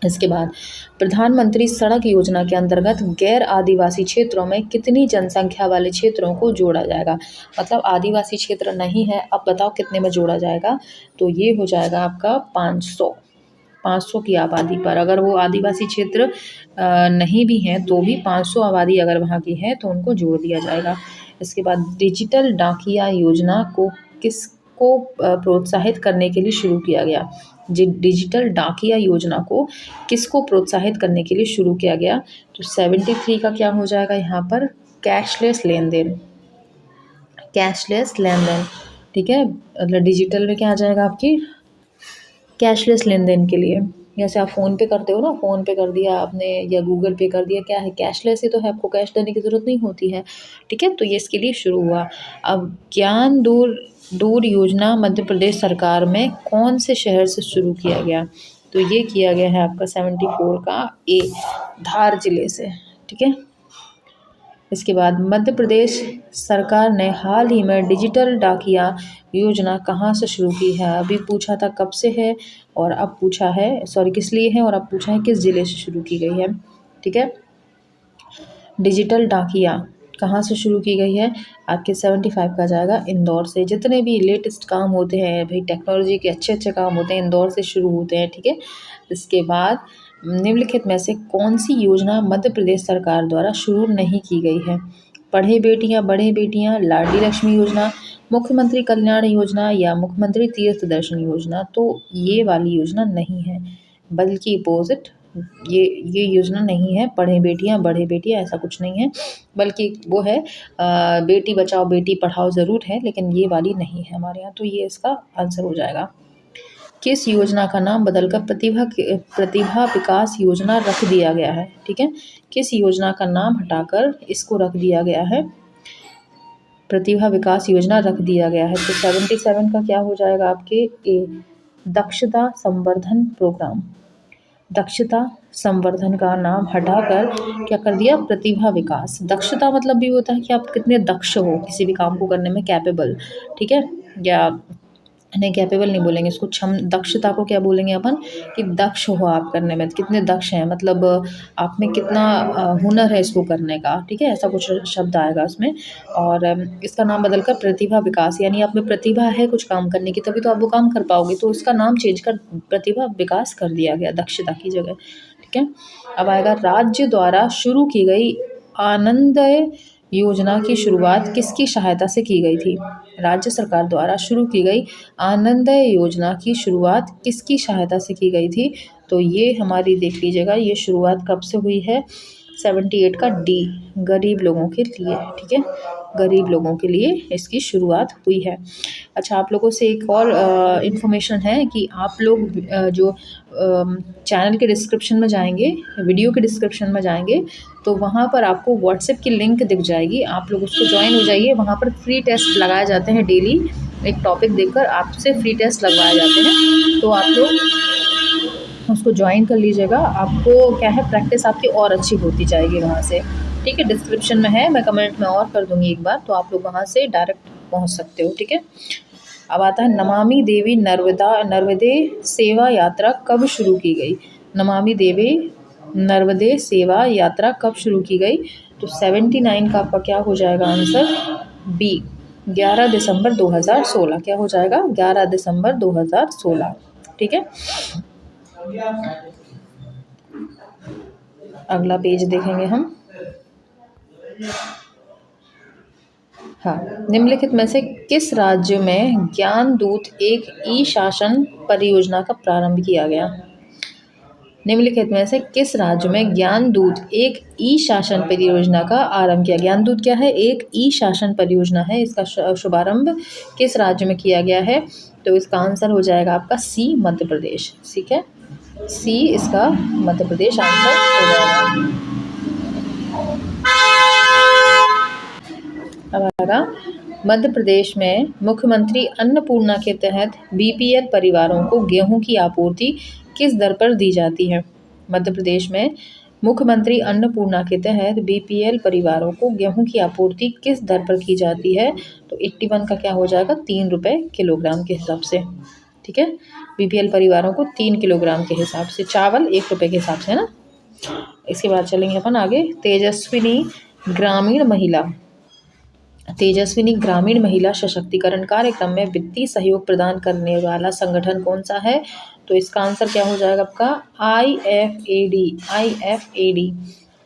इसके बाद प्रधानमंत्री सड़क योजना के अंतर्गत गैर आदिवासी क्षेत्रों में कितनी जनसंख्या वाले क्षेत्रों को जोड़ा जाएगा? मतलब आदिवासी क्षेत्र नहीं है, अब बताओ कितने में जोड़ा जाएगा? तो ये हो जाएगा आपका 500 की आबादी पर। अगर वो आदिवासी क्षेत्र नहीं भी हैं तो भी 500 आबादी अगर वहाँ की है तो उनको जोड़ दिया जाएगा। इसके बाद डिजिटल डाकिया योजना को किसको प्रोत्साहित करने के लिए शुरू किया गया? डिजिटल डाकिया योजना को किसको प्रोत्साहित करने के लिए शुरू किया गया? तो 73 का क्या हो जाएगा यहाँ पर? कैशलेस लेन देन, ठीक है। मतलब डिजिटल में क्या आ जाएगा आपकी? कैशलेस लेन देन के लिए। जैसे आप फ़ोन पे करते हो ना, फ़ोन पे कर दिया आपने या गूगल पे कर दिया, क्या है, कैशलेस ही तो है, आपको कैश देने की ज़रूरत नहीं होती है, ठीक है। तो ये इसके लिए शुरू हुआ। अब ज्ञान दूर योजना मध्य प्रदेश सरकार में कौन से शहर से शुरू किया गया? तो ये किया गया है आपका 74 का ए, धार जिले से, ठीक है। इसके बाद मध्य प्रदेश सरकार ने हाल ही में डिजिटल डाकिया योजना कहाँ से शुरू की है? अभी पूछा था कब से है, और अब पूछा है किस लिए है, और अब पूछा है किस ज़िले से शुरू की गई है, ठीक है। डिजिटल डाकिया कहाँ से शुरू की गई है? आपके 75 का जाएगा इंदौर से। जितने भी लेटेस्ट काम होते हैं भाई, टेक्नोलॉजी के अच्छे काम होते हैं, इंदौर से शुरू होते हैं, ठीक है। इसके बाद निम्नलिखित में से कौन सी योजना मध्य प्रदेश सरकार द्वारा शुरू नहीं की गई है? पढ़े बेटियां बढ़े बेटियां, लाडली लक्ष्मी योजना, मुख्यमंत्री कल्याण योजना या मुख्यमंत्री तीर्थ दर्शन योजना? तो ये वाली योजना नहीं है, बल्कि अपोजिट ये योजना नहीं है पढ़े बेटियां बढ़े बेटियां, ऐसा कुछ नहीं है, बल्कि वो है बेटी बचाओ बेटी पढ़ाओ ज़रूर है, लेकिन ये वाली नहीं है हमारे यहाँ। तो ये इसका आंसर हो जाएगा। किस योजना का नाम बदलकर प्रतिभा विकास योजना रख दिया गया है? ठीक है, किस योजना का नाम हटाकर इसको रख दिया गया है? प्रतिभा विकास योजना रख दिया गया है। तो 77 का क्या हो जाएगा आपके? ए, दक्षता संवर्धन प्रोग्राम। दक्षता संवर्धन का नाम हटाकर क्या कर दिया? प्रतिभा विकास। दक्षता मतलब भी होता है कि आप कितने दक्ष हो किसी भी काम को करने में, कैपेबल, ठीक है, या नहीं कैपेबल नहीं बोलेंगे इसको, दक्षता को क्या बोलेंगे अपन कि दक्ष हो आप करने में, कितने दक्ष हैं, मतलब आप में कितना हुनर है इसको करने का, ठीक है, ऐसा कुछ शब्द आएगा उसमें। और इसका नाम बदलकर प्रतिभा विकास, यानी आप में प्रतिभा है कुछ काम करने की, तभी तो आप वो काम कर पाओगे, तो उसका नाम चेंज कर प्रतिभा विकास कर दिया गया दक्षता की जगह, ठीक है। अब आएगा राज्य द्वारा शुरू की गई आनंदय योजना की शुरुआत किसकी सहायता से की गई थी? राज्य सरकार द्वारा शुरू की गई आनंदय योजना की शुरुआत किसकी सहायता से की गई थी? तो ये हमारी देख लीजिएगा, ये शुरुआत कब से हुई है? 78 का डी, गरीब लोगों के लिए, ठीक है, गरीब लोगों के लिए इसकी शुरुआत हुई है। अच्छा, आप लोगों से एक और इन्फॉर्मेशन है कि आप लोग जो चैनल के डिस्क्रिप्शन में जाएंगे, वीडियो के डिस्क्रिप्शन में जाएंगे, तो वहाँ पर आपको व्हाट्सएप की लिंक दिख जाएगी, आप लोग उसको ज्वाइन हो जाइए। वहाँ पर फ्री टेस्ट लगाए जाते हैं, डेली एक टॉपिक देकर आपसे फ्री टेस्ट लगवाए जाते हैं, तो आप लोग उसको ज्वाइन कर लीजिएगा। आपको क्या है, प्रैक्टिस आपकी और अच्छी होती जाएगी वहाँ से, ठीक है। डिस्क्रिप्शन में है, मैं कमेंट में और कर दूँगी एक बार, तो आप लोग वहाँ से डायरेक्ट पहुँच सकते हो, ठीक है। अब आता है नमामि देवी नर्मदे सेवा यात्रा कब शुरू की गई? नमामि देवी नर्मदे सेवा यात्रा कब शुरू की गई? तो 79 का आपका क्या हो जाएगा आंसर? बी, 11 दिसंबर 2016। क्या हो जाएगा? 11 दिसंबर 2016, ठीक है। अगला पेज देखेंगे हम। हाँ, निम्नलिखित में से किस राज्य में ज्ञान दूत एक ई शासन परियोजना का प्रारंभ किया गया? निम्नलिखित में से किस राज्य में ज्ञान दूत एक ई शासन परियोजना का आरंभ किया? ज्ञान दूत क्या है? एक ई शासन परियोजना है, इसका शुभारंभ किस राज्य में किया गया है? तो इसका आंसर हो जाएगा आपका सी, मध्य प्रदेश, ठीक है, सी इसका मध्य प्रदेश आंसर हो जाएगा। अब आएगा, मध्य प्रदेश में मुख्यमंत्री अन्नपूर्णा के तहत बीपीएल परिवारों को गेहूं की आपूर्ति किस दर पर दी जाती है? मध्य प्रदेश में मुख्यमंत्री अन्नपूर्णा के तहत बीपीएल परिवारों को गेहूं की आपूर्ति किस दर पर की जाती है? तो 81 का क्या हो जाएगा? 3 रुपये किलोग्राम के हिसाब से, ठीक है। बीपीएल परिवारों को 3 किलोग्राम के हिसाब से, चावल 1 रुपये के हिसाब से, है ना। इसके बाद चलेंगे अपन आगे। तेजस्विनी ग्रामीण महिला सशक्तिकरण कार्यक्रम में वित्तीय सहयोग प्रदान करने वाला संगठन कौन सा है? तो इसका आंसर क्या हो जाएगा आपका? IFAD,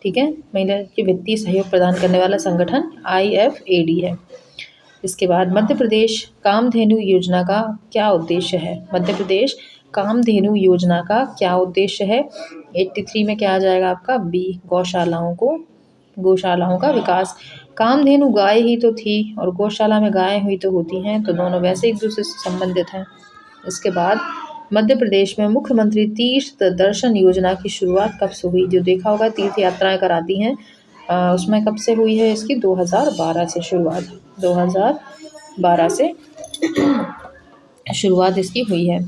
ठीक है, महिला के वित्तीय सहयोग प्रदान करने वाला संगठन IFAD है। इसके बाद मध्य प्रदेश कामधेनु योजना का क्या उद्देश्य है? मध्य प्रदेश कामधेनु योजना का क्या उद्देश्य है? 83 में क्या आ जाएगा आपका? बी, गौशालाओं का विकास। कामधेनु गाय ही तो थी और गौशाला में गायें हुई तो होती हैं, तो दोनों वैसे एक दूसरे से संबंधित हैं। इसके बाद मध्य प्रदेश में मुख्यमंत्री तीर्थ दर्शन योजना की शुरुआत कब से हुई? जो देखा होगा तीर्थ यात्राएं कराती हैं, उसमें कब से हुई है इसकी? 2012 से शुरुआत, 2012 से शुरुआत इसकी हुई है।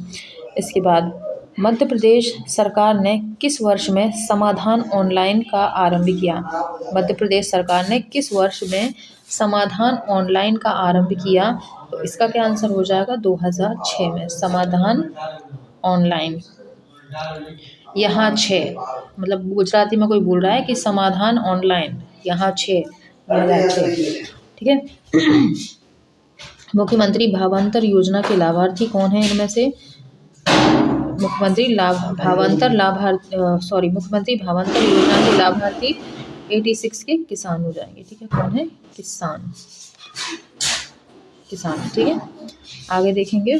इसके बाद मध्य प्रदेश सरकार ने किस वर्ष में समाधान ऑनलाइन का आरंभ किया? मध्य प्रदेश सरकार ने किस वर्ष में समाधान ऑनलाइन का आरंभ किया? तो इसका क्या आंसर हो जाएगा? 2006 में समाधान ऑनलाइन। यहाँ 6, मतलब गुजराती में कोई बोल रहा है कि समाधान ऑनलाइन, यहाँ 6, 2006, ठीक है। मुख्यमंत्री भावांतर योजना के लाभार्थी कौन है इनमें से? मुख्यमंत्री भावांतर योजना के लाभार्थी 86 के किसान हो जाएंगे, ठीक है। कौन है? किसान, ठीक है। आगे देखेंगे,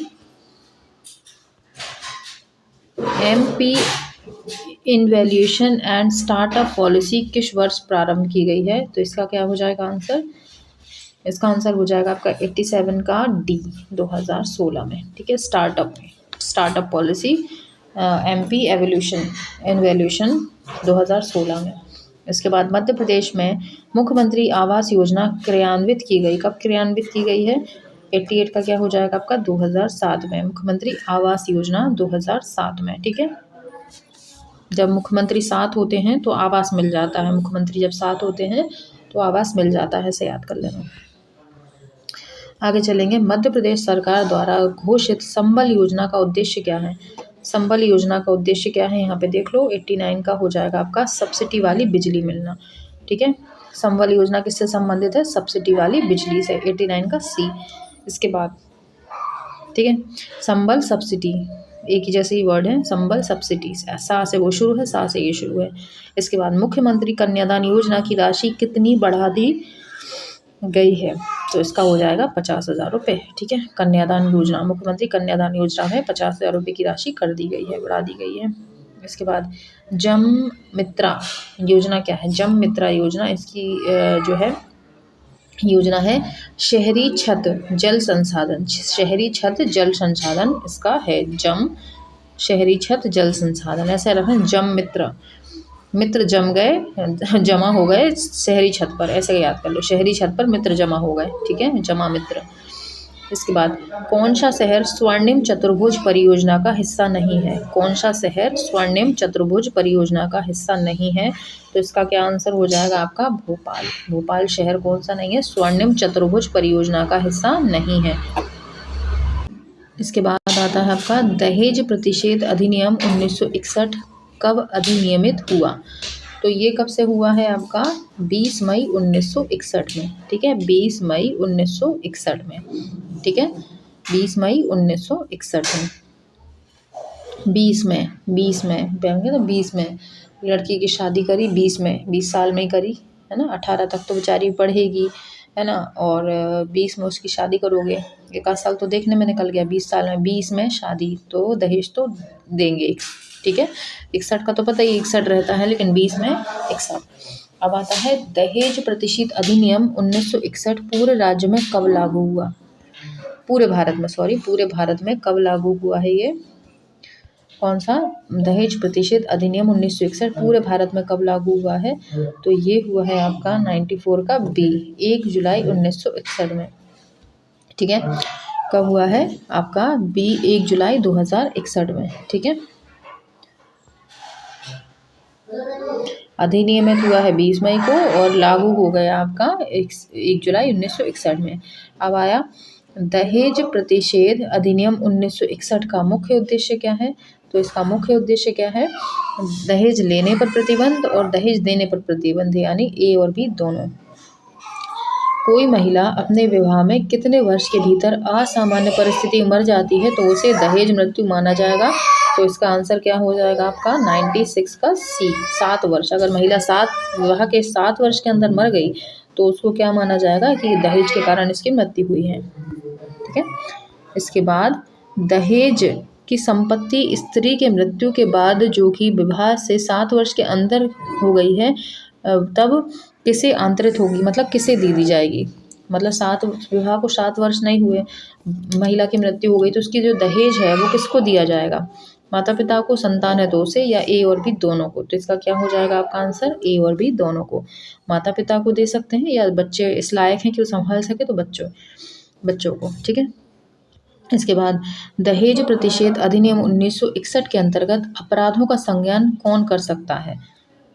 इनवैल्यूएशन एंड स्टार्टअप पॉलिसी किस वर्ष प्रारंभ की गई है? तो इसका क्या हो जाएगा आंसर? इसका आंसर हो जाएगा आपका 87 का डी, 2016 में। ठीक है, स्टार्टअप पॉलिसी एमपी इनवैल्यूएशन 2016 में। इसके बाद मध्य प्रदेश में मुख्यमंत्री आवास योजना क्रियान्वित की गई, कब क्रियान्वित की गई है? 88 का क्या हो जाएगा आपका? 2007 में। मुख्यमंत्री आवास योजना 2007 में। ठीक है, जब मुख्यमंत्री साथ होते हैं तो आवास मिल जाता है, मुख्यमंत्री जब साथ होते हैं तो आवास मिल जाता है, इसे याद कर लेना। आगे चलेंगे। मध्य प्रदेश सरकार द्वारा घोषित संबल योजना का उद्देश्य क्या है? संबल योजना का उद्देश्य क्या है? यहाँ पे देख लो, 89 का हो जाएगा आपका सब्सिडी वाली बिजली मिलना। ठीक है, संबल योजना किससे संबंधित है? सब्सिडी वाली बिजली से, 89 का सी। इसके बाद ठीक है, संबल सब्सिडी एक ही जैसे ही वर्ड है, संबल सब्सिडी, सा से वो शुरू है, सा से ये शुरू है। इसके बाद मुख्यमंत्री कन्यादान योजना की राशि कितनी बढ़ा दी गई है? तो इसका हो जाएगा 50,000 रुपये। ठीक है, कन्यादान योजना, मुख्यमंत्री कन्यादान योजना में 50,000 रुपये की राशि कर दी गई है, बढ़ा दी गई है। इसके बाद जम मित्रा योजना क्या है? जम मित्रा योजना, इसकी जो है योजना है शहरी छत जल संसाधन, शहरी छत जल संसाधन इसका है जम, शहरी छत जल संसाधन, ऐसे रखें जम मित्र जम गए, जमा हो गए शहरी छत पर, ऐसे याद कर लो, शहरी छत पर मित्र जमा हो गए। ठीक है, जमा मित्र। इसके बाद कौन सा शहर स्वर्णिम चतुर्भुज परियोजना का हिस्सा नहीं है? कौन सा शहर स्वर्णिम चतुर्भुज परियोजना का हिस्सा नहीं है? तो इसका क्या आंसर हो जाएगा आपका? भोपाल। भोपाल शहर कौन सा नहीं है? स्वर्णिम चतुर्भुज परियोजना का हिस्सा नहीं है। इसके बाद आता है आपका दहेज प्रतिषेध अधिनियम 1961 कब अधिनियमित हुआ? तो ये कब से हुआ है आपका? 20 मई 1961 में। ठीक है, 20 मई 1961 में। ठीक है, 20 मई 1961 में। 20 में कहेंगे तो 20 में लड़की की शादी करी, 20 में, 20 साल में ही करी है ना, 18 तक तो बेचारी पढ़ेगी है ना, और 20 में उसकी शादी करोगे, 1 आध साल तो देखने में निकल गया, 20 साल में 20 में शादी, तो दहेज तो देंगे। ठीक है, 61 का तो पता ही 61 रहता है, लेकिन 20 में 61। अब आता है दहेज प्रतिषेध अधिनियम 1961 पूरे राज्य में कब लागू हुआ? पूरे भारत में कब लागू हुआ है ये? कौन सा? दहेज प्रतिषेध अधिनियम 1961 पूरे भारत में कब लागू हुआ है? तो ये हुआ है आपका 94 का बी, 1 जुलाई 1961 में। ठीक है, कब हुआ है आपका? बी, 1 जुलाई 2061 में। ठीक है, अधिनियमित हुआ है 20 मई को और लागू हो गया आपका 1 जुलाई 1961 में। अब आया दहेज प्रतिषेध अधिनियम 1961 का मुख्य उद्देश्य क्या है? तो इसका मुख्य उद्देश्य क्या है? दहेज लेने पर प्रतिबंध और दहेज देने पर प्रतिबंध, यानी ए और बी दोनों। कोई महिला अपने विवाह में कितने वर्ष के भीतर असामान्य परिस्थिति मर जाती है तो उसे दहेज मृत्यु माना जाएगा? तो इसका आंसर क्या हो जाएगा आपका? 96 का सी, 7 वर्ष। अगर महिला विवाह के 7 वर्ष के अंदर मर गई तो उसको क्या माना जाएगा कि दहेज के कारण इसकी मृत्यु हुई है। ठीक है, इसके बाद दहेज की संपत्ति स्त्री के मृत्यु के बाद जो कि विवाह से 7 वर्ष के अंदर हो गई है तब किसे आंतरित होगी, मतलब किसे दी जाएगी? मतलब विवाह को 7 वर्ष नहीं हुए, महिला की मृत्यु हो गई, तो उसकी जो दहेज है वो किसको दिया जाएगा? माता पिता को, संतान है तो उसे, या ए और बी दोनों को? तो इसका क्या हो जाएगा आपका आंसर? ए और बी दोनों को। माता पिता को दे सकते हैं, या बच्चे इस लायक हैं कि वो संभाल सके तो बच्चों को। ठीक है, इसके बाद दहेज प्रतिषेध अधिनियम 1961 के अंतर्गत अपराधों का संज्ञान कौन कर सकता है?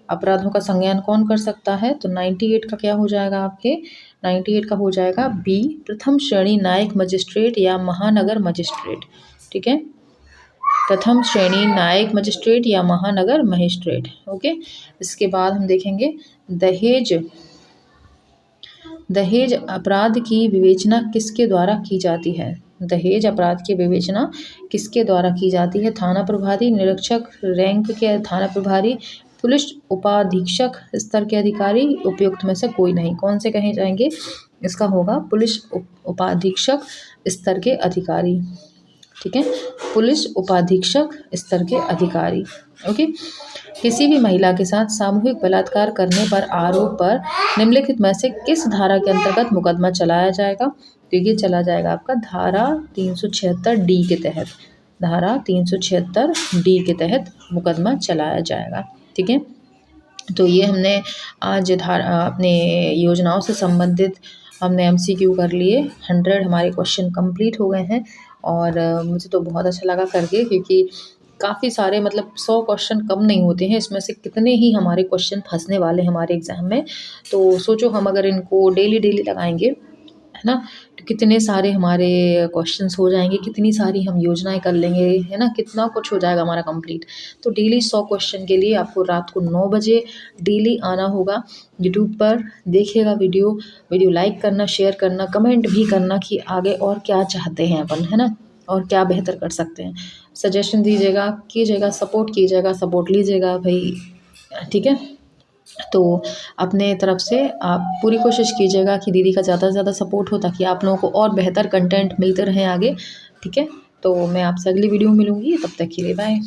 अपराधों का संज्ञान कौन कर सकता है? तो 98 का क्या हो जाएगा आपके? 98 का हो जाएगा बी, प्रथम श्रेणी न्यायिक मजिस्ट्रेट या महानगर मजिस्ट्रेट। ठीक है, प्रथम श्रेणी न्यायिक मजिस्ट्रेट या महानगर मजिस्ट्रेट। ओके, इसके बाद हम देखेंगे दहेज अपराध की विवेचना किसके द्वारा की जाती है? दहेज अपराध की विवेचना किसके द्वारा की जाती है? थाना प्रभारी, निरीक्षक रैंक के थाना प्रभारी, पुलिस उपाधीक्षक स्तर के अधिकारी, उपयुक्त में से कोई नहीं। कौन से कहे जाएंगे? इसका होगा पुलिस उपाधीक्षक स्तर के अधिकारी। ठीक है। पुलिस उपाधीक्षक स्तर के अधिकारी। ओके। किसी भी महिला के साथ सामूहिक बलात्कार करने पर आरोप पर निम्नलिखित में से किस धारा के अंतर्गत मुकदमा चलाया जाएगा? तो ये चला जाएगा आपका धारा 376D के तहत। धारा 376D के तहत मुकदमा चलाया जाएगा। ठीक है। तो ये हमने आज अपने योजनाओं से संबंधित हमने MCQ कर लिए। 100 हमारे क्वेश्चन कंप्लीट हो गए हैं और मुझे तो बहुत अच्छा लगा करके, क्योंकि काफ़ी सारे मतलब 100 क्वेश्चन कम नहीं होते हैं। इसमें से कितने ही हमारे क्वेश्चन फंसने वाले हैं हमारे एग्ज़ाम में। तो सोचो हम अगर इनको डेली लगाएंगे, है ना, तो कितने सारे हमारे क्वेश्चंस हो जाएंगे, कितनी सारी हम योजनाएं कर लेंगे, है ना, कितना कुछ हो जाएगा हमारा कंप्लीट। तो डेली 100 क्वेश्चन के लिए आपको रात को 9 बजे डेली आना होगा यूट्यूब पर। देखिएगा वीडियो लाइक करना, शेयर करना, कमेंट भी करना कि आगे और क्या चाहते हैं अपन, है ना, और क्या बेहतर कर सकते हैं। सजेशन दीजिएगा, कीजिएगा, सपोर्ट कीजिएगा, सपोर्ट लीजिएगा भाई। ठीक है। तो अपने तरफ से आप पूरी कोशिश कीजिएगा कि दीदी का ज़्यादा से ज़्यादा सपोर्ट हो, ताकि आप लोगों को और बेहतर कंटेंट मिलते रहें आगे। ठीक है। तो मैं आपसे अगली वीडियो में मिलूँगी, तब तक के लिए बाय।